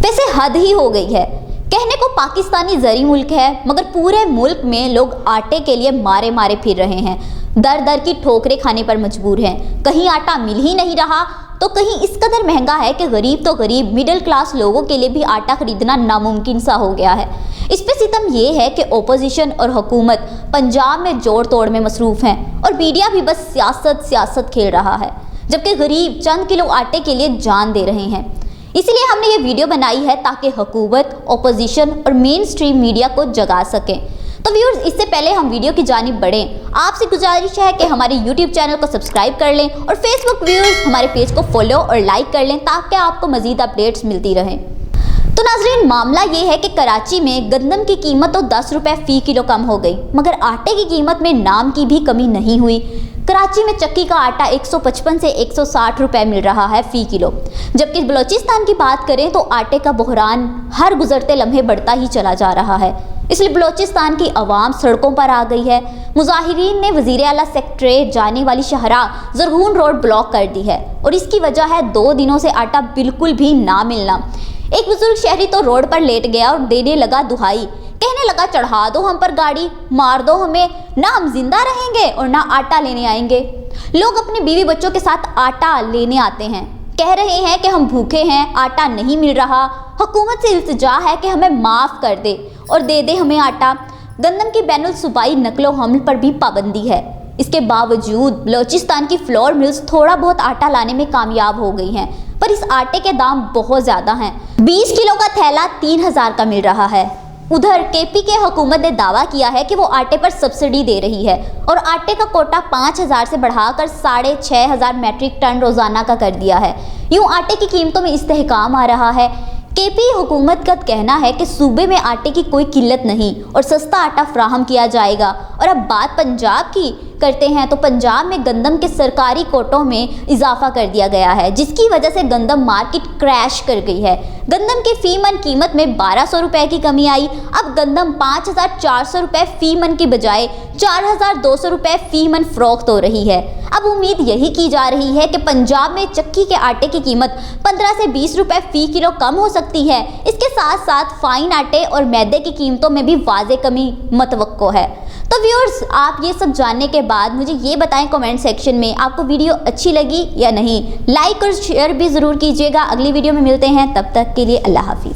वैसे हद ही हो गई है। कहने को पाकिस्तानी जरी मुल्क है, मगर पूरे मुल्क में लोग आटे के लिए मारे मारे फिर रहे हैं, दर दर की ठोकरें खाने पर मजबूर हैं। कहीं आटा मिल ही नहीं रहा तो कहीं इस कदर महंगा है कि गरीब तो गरीब, मिडिल क्लास लोगों के लिए भी आटा खरीदना नामुमकिन सा हो गया है। इस पे सितम ये है कि ओपोजिशन और हुकूमत पंजाब में जोड़ तोड़ में मसरूफ़ हैं और मीडिया भी बस सियासत खेल रहा है, जबकि गरीब चंद किलो आटे के लिए जान दे रहे हैं। इसीलिए हमने ये वीडियो बनाई है ताकि हुकूमत, ओपोजिशन और मेन स्ट्रीम मीडिया को जगा सकें। तो व्यूअर्स, इससे पहले हम वीडियो की जानिब बढ़ें, आपसे गुजारिश है कि हमारे यूट्यूब चैनल को सब्सक्राइब कर लें और फेसबुक व्यूअर्स हमारे पेज को फॉलो और लाइक कर लें ताकि आपको मज़ीद अपडेट्स मिलती रहें। तो नाज़रीन, मामला ये है कि कराची में गंदम की कीमत तो 10 रुपये फ़ी किलो कम हो गई, मगर आटे की कीमत में नाम की भी कमी नहीं हुई। कराची में चक्की का आटा 155 से 160 रुपए मिल रहा है फ़ी किलो, जबकि बलोचिस्तान की बात करें तो आटे का बहरान हर गुजरते लम्हे बढ़ता ही चला जा रहा है। इसलिए बलोचिस्तान की आवाम सड़कों पर आ गई है। मुजाहिरीन ने वज़ीर आला सेक्रेटरीट जाने वाली शाहराह ज़रगून रोड ब्लॉक कर दी है और इसकी वजह है 2 दिनों से आटा बिल्कुल भी ना मिलना। एक बुजुर्ग शहरी तो रोड पर लेट गया और देने लगा दुहाई, कहने लगा चढ़ा दो हम पर गाड़ी, मार दो हमें, ना हम जिंदा रहेंगे और ना आटा लेने आएंगे। लोग अपने बीवी बच्चों के साथ आटा लेने आते हैं, कह रहे हैं कि हम भूखे हैं, आटा नहीं मिल रहा। हुकूमत से इल्तिजा है कि हमें माफ़ कर दे और दे दे हमें आटा। गंदम की बैनुल सूबाई नकलो हमल पर भी पाबंदी है। इसके बावजूद बलोचिस्तान की फ्लोर मिल्स थोड़ा बहुत आटा लाने में कामयाब हो गई हैं, पर इस आटे के दाम बहुत ज़्यादा हैं। 20 किलो का थैला 3000 का मिल रहा है। उधर केपी के हुकूमत ने दावा किया है कि वो आटे पर सब्सिडी दे रही है और आटे का कोटा 5000 से बढ़ाकर 6500 मैट्रिक टन रोज़ाना का कर दिया है। यूँ आटे की कीमतों में इस्तेहकाम आ रहा है। केपी हुकूमत का कहना है कि सूबे में आटे की कोई किल्लत नहीं और सस्ता आटा फ्राहम किया जाएगा। और अब बात पंजाब की करते हैं तो पंजाब में गंदम के सरकारी कोटों में इजाफा कर दिया गया है, जिसकी वजह से गंदम मार्केट क्रैश कर गई है। गंदम की फ़ी मन कीमत में 1200 रुपये की कमी आई। अब गंदम 5400 रुपये फ़ी मन की बजाय 4200 रुपये फ़ी मन फ़रोख्त हो रही है। अब उम्मीद यही की जा रही है कि पंजाब में चक्की के आटे की कीमत 15 से 20 रुपये फ़ी किलो कम हो सकती है। इसके साथ साथ फाइन आटे और मैदे की कीमतों में भी वाज़े कमी मतवक्को है। तो व्यूअर्स, आप ये सब जानने के बाद मुझे ये बताएं कमेंट सेक्शन में आपको वीडियो अच्छी लगी या नहीं। लाइक और शेयर भी ज़रूर कीजिएगा। अगली वीडियो में मिलते हैं, तब तक के लिए अल्लाह हाफिज़।